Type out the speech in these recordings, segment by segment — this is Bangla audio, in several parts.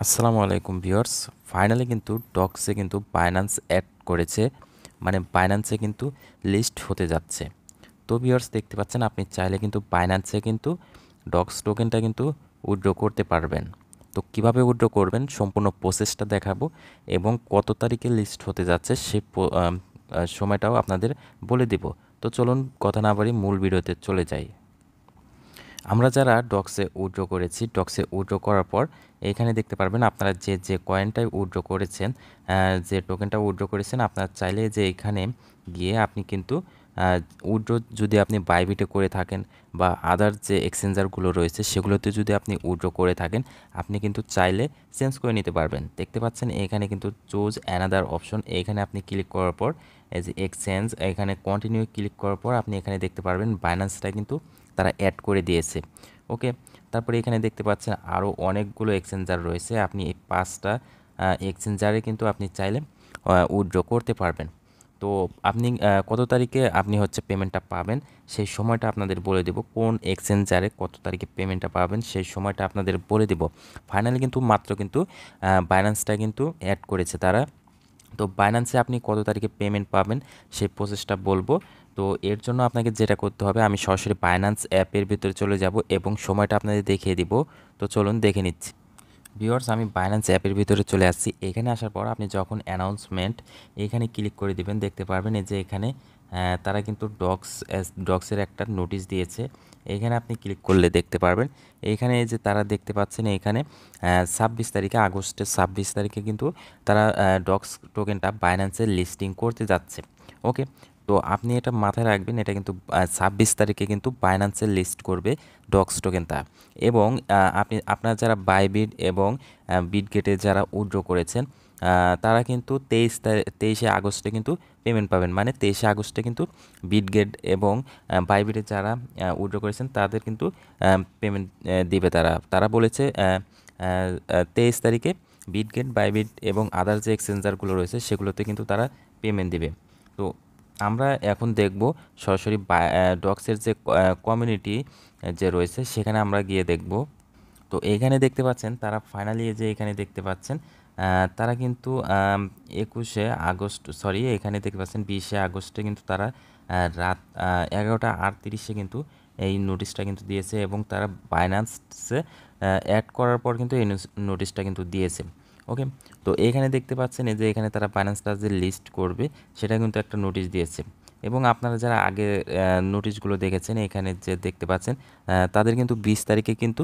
আসসালামু আলাইকুম ভিউয়ার্স। ফাইনালি কিন্তু ডক্সে কিন্তু বাইন্যান্স অ্যাড করেছে, মানে বাইন্যান্সে কিন্তু লিস্ট হতে যাচ্ছে। তো ভিউয়ার্স দেখতে পাচ্ছেন, আপনি চাইলে কিন্তু বাইন্যান্সে কিন্তু ডক্স টোকেনটা কিন্তু উইথড্র করতে পারবেন। তো কিভাবে উইথড্র করবেন সম্পূর্ণ প্রসেসটা দেখাবো, এবং কত তারিখে লিস্ট হতে যাচ্ছে সেই সময়টাও আপনাদের বলে দিব। তো চলুন কথা না বাড়ি মূল ভিডিওতে চলে যাই। আমরা যারা ডক্সে উইথড্র করেছি, ডক্সে উইথড্র করার পর এখানে দেখতে পারবেন আপনারা যে কয়েনটাই উইথড্র করেছেন, যে টোকেনটা উইথড্র করেছেন, আপনারা চাইলে যে এখানে গিয়ে আপনি কিন্তু উইথড্র যদি আপনি বাইবিটে করে থাকেন বা আদার যে এক্সচেঞ্জারগুলো রয়েছে সেগুলোতে যদি আপনি উইথড্র করে থাকেন, আপনি কিন্তু চাইলে চেঞ্জ করে নিতে পারবেন। দেখতে পাচ্ছেন এখানে কিন্তু চুজ অ্যানাদার অপশন, এখানে আপনি ক্লিক করার পর এই যে এক্সচেঞ্জ, এখানে কন্টিনিউ ক্লিক করার পর আপনি এখানে দেখতে পারবেন বাইন্যান্সটা কিন্তু তারা অ্যাড করে দিয়েছে। ওকে, তারপরে এখানে দেখতে পাচ্ছেন আরও অনেকগুলো এক্সচেঞ্জার রয়েছে। আপনি এই 5টা এক্সচেঞ্জারে কিন্তু আপনি চাইলে উইথড্র করতে পারবেন। তো আপনি কত তারিখে আপনি হচ্ছে পেমেন্টটা পাবেন সেই সময়টা আপনাদের বলে দেব। কোন এক্সচেঞ্জারে কত তারিখে পেমেন্টটা পাবেন সেই সময়টা আপনাদের বলে দেব। ফাইনালি কিন্তু মাত্র কিন্তু বাইন্যান্সটা কিন্তু অ্যাড করেছে তারা। তো বাইন্যান্সে আপনি কত তারিখে পেমেন্ট পাবেন সেই প্রসেসটা বলবো। তো এর জন্য আপনাকে যেটা করতে হবে, আমি সরাসরি বাইন্যান্স অ্যাপের ভিতরে চলে যাব এবং সময়টা আপনাদের দেখিয়ে দিব। তো চলুন দেখে নিচ্ছি। ভিউয়ার্স, আমি বাইন্যান্স অ্যাপের ভিতরে চলে আসছি। এখানে আসার পর আপনি যখন অ্যানাউন্সমেন্ট এখানে ক্লিক করে দিবেন, দেখতে পারবেন এই যে এখানে তারা কিন্তু ডক্সের একটা নোটিশ দিয়েছে। এখানে আপনি ক্লিক করলে দেখতে পারবেন এইখানে এই যে তারা দেখতে পাচ্ছেন এখানে 26 তারিখে, আগস্টের 26 তারিখে কিন্তু তারা ডক্স টোকেনটা বাইন্যান্সে লিস্টিং করতে যাচ্ছে। ওকে, তো আপনি এটা মাথায় রাখবেন, এটা কিন্তু 26 তারিখে কিন্তু বাইন্যান্সে লিস্ট করবে ডক্স টোকেনটা। এবং আপনি আপনারা যারা বাইবিট এবং বিটগেটে যারা উইথড্র করেছেন, তারা কিন্তু 23শে আগস্টে কিন্তু পেমেন্ট পাবেন। মানে 23শে আগস্টে কিন্তু বিটগেট এবং বাইবিটে যারা উইথড্র করেছেন তাদের কিন্তু পেমেন্ট দিবে তারা। তারা বলেছে 23 তারিখে বিটগেট, বাইবিট এবং আদার যে এক্সচেঞ্জারগুলো রয়েছে সেগুলোতে কিন্তু তারা পেমেন্ট দিবে। তো আমরা এখন দেখব সরাসরি ডক্সের যে কমিউনিটি যে রয়েছে সেখানে আমরা গিয়ে দেখব। তো এখানে দেখতে পাচ্ছেন তারা ফাইনালি যে এখানে দেখতে পাচ্ছেন তারা কিন্তু 21শে আগস্ট, সরি, এখানে দেখতে পাচ্ছেন 20শে আগস্টে কিন্তু তারা রাত 11টা 38-এ কিন্তু এই নোটিশটা কিন্তু দিয়েছে, এবং তারা বাইন্যান্সে অ্যাড করার পর কিন্তু এই নোটিশটা কিন্তু দিয়েছে। ওকে, তো এখানে দেখতে পাচ্ছেন এই যে এখানে তারা বাইন্যান্সটা যে লিস্ট করবে সেটা কিন্তু একটা নোটিশ দিয়েছে। এবং আপনারা যারা আগে নোটিশগুলো দেখেছেন এখানে যে দেখতে পাচ্ছেন তাদের কিন্তু 20 তারিখে কিন্তু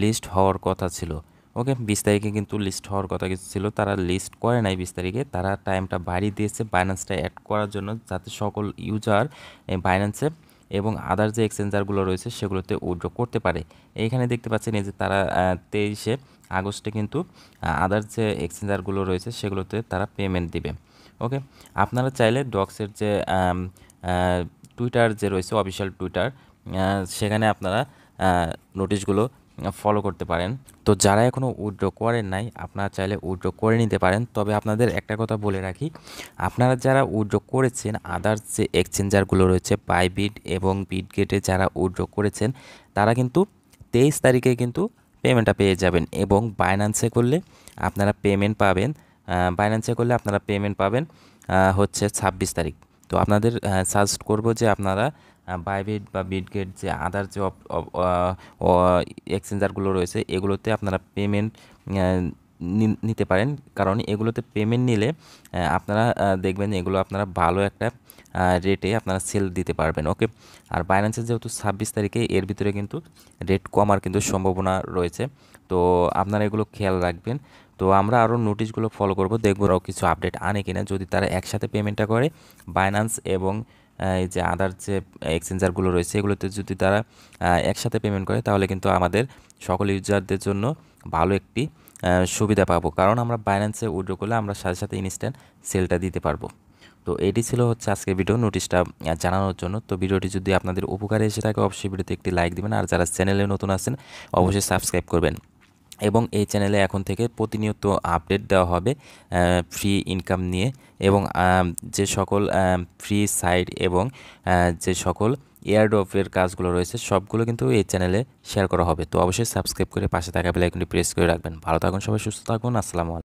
লিস্ট হওয়ার কথা ছিল। ওকে, 20 তারিখে কিন্তু লিস্ট হওয়ার কথা ছিল, তারা লিস্ট করে নাই 20 তারিখে। তারা টাইমটা বাড়িয়ে দিয়েছে বাইন্যান্সটা অ্যাড করার জন্য, যাতে সকল ইউজার বাইন্যান্সে এবং আদার যে এক্সচেঞ্জারগুলো রয়েছে সেগুলোতে উইথড্র করতে পারে। এইখানে দেখতে পাচ্ছেন এই যে তারা 23শে আগস্টে কিন্তু আদার যে এক্সচেঞ্জারগুলো রয়েছে সেগুলোতে তারা পেমেন্ট দিবে। ওকে, আপনারা চাইলে ডক্সের যে টুইটার যে রয়েছে, অফিসিয়াল টুইটার, সেখানে আপনারা নোটিশগুলো ফলো করতে পারেন। তো যারা এখনও উইথড্র করেন নাই আপনারা চাইলে উইথড্র করে নিতে পারেন। তবে আপনাদের একটা কথা বলে রাখি, আপনারা যারা উইথড্র করেছেন আদার্স যে এক্সচেঞ্জারগুলো রয়েছে বাইবিট এবং বিটগেটে যারা উইথড্র করেছেন তারা কিন্তু 23 তারিখে কিন্তু পেমেন্টটা পেয়ে যাবেন। এবং বাইন্যান্সে করলে আপনারা পেমেন্ট পাবেন, বাইন্যান্সে করলে আপনারা পেমেন্ট পাবেন হচ্ছে 26 তারিখ। তো আপনাদের সাজেস্ট করব যে আপনারা বাইবিট বা বিটগেট যে আদার যে এক্সচেঞ্জারগুলো রয়েছে এগুলোতে আপনারা পেমেন্ট নিতে পারেন, কারণ এগুলোতে পেমেন্ট নিলে আপনারা দেখবেন এগুলো আপনারা ভালো একটা রেটে আপনারা সেল দিতে পারবেন। ওকে, আর বাইন্যান্সের যেহেতু 26 তারিখে, এর ভিতরে কিন্তু রেট কমার কিন্তু সম্ভাবনা রয়েছে। তো আপনারা এগুলো খেয়াল রাখবেন। তো আমরা আরও নোটিশগুলো ফলো করব, দেখব আরও কিছু আপডেট আনে কিনা। যদি তারা একসাথে পেমেন্টটা করে বাইন্যান্স এবং এই যে আদার যে এক্সচেঞ্জারগুলো রয়েছে এগুলোতে যদি তারা একসাথে পেমেন্ট করে, তাহলে কিন্তু আমাদের সকল ইউজারদের জন্য ভালো একটি সুবিধা পাবো, কারণ আমরা বাইন্যান্সে উইথড্র করলে আমরা সাথে সাথে ইনস্ট্যান্ট সেলটা দিতে পারবো। তো এটি ছিল হচ্ছে আজকের ভিডিও নোটিশটা জানানোর জন্য। তো ভিডিওটি যদি আপনাদের উপকারে এসে থাকে অবশ্যই ভিডিওতে একটি লাইক দিবেন, আর যারা চ্যানেলে নতুন আছেন অবশ্যই সাবস্ক্রাইব করবেন। এবং এই চ্যানেলে এখন থেকে প্রতিনিয়ত আপডেট দেওয়া হবে ফ্রি ইনকাম নিয়ে, এবং যে সকল ফ্রি সাইট এবং যে সকল এয়ারড্রপের কাজগুলো রয়েছে সবগুলো কিন্তু এই চ্যানেলে শেয়ার করা হবে। তো অবশ্যই সাবস্ক্রাইব করে পাশে থাকা বেল আইকনটি প্রেস করে রাখবেন। ভালো থাকুন সবাই, সুস্থ থাকুন। আসসালামু আলাইকুম।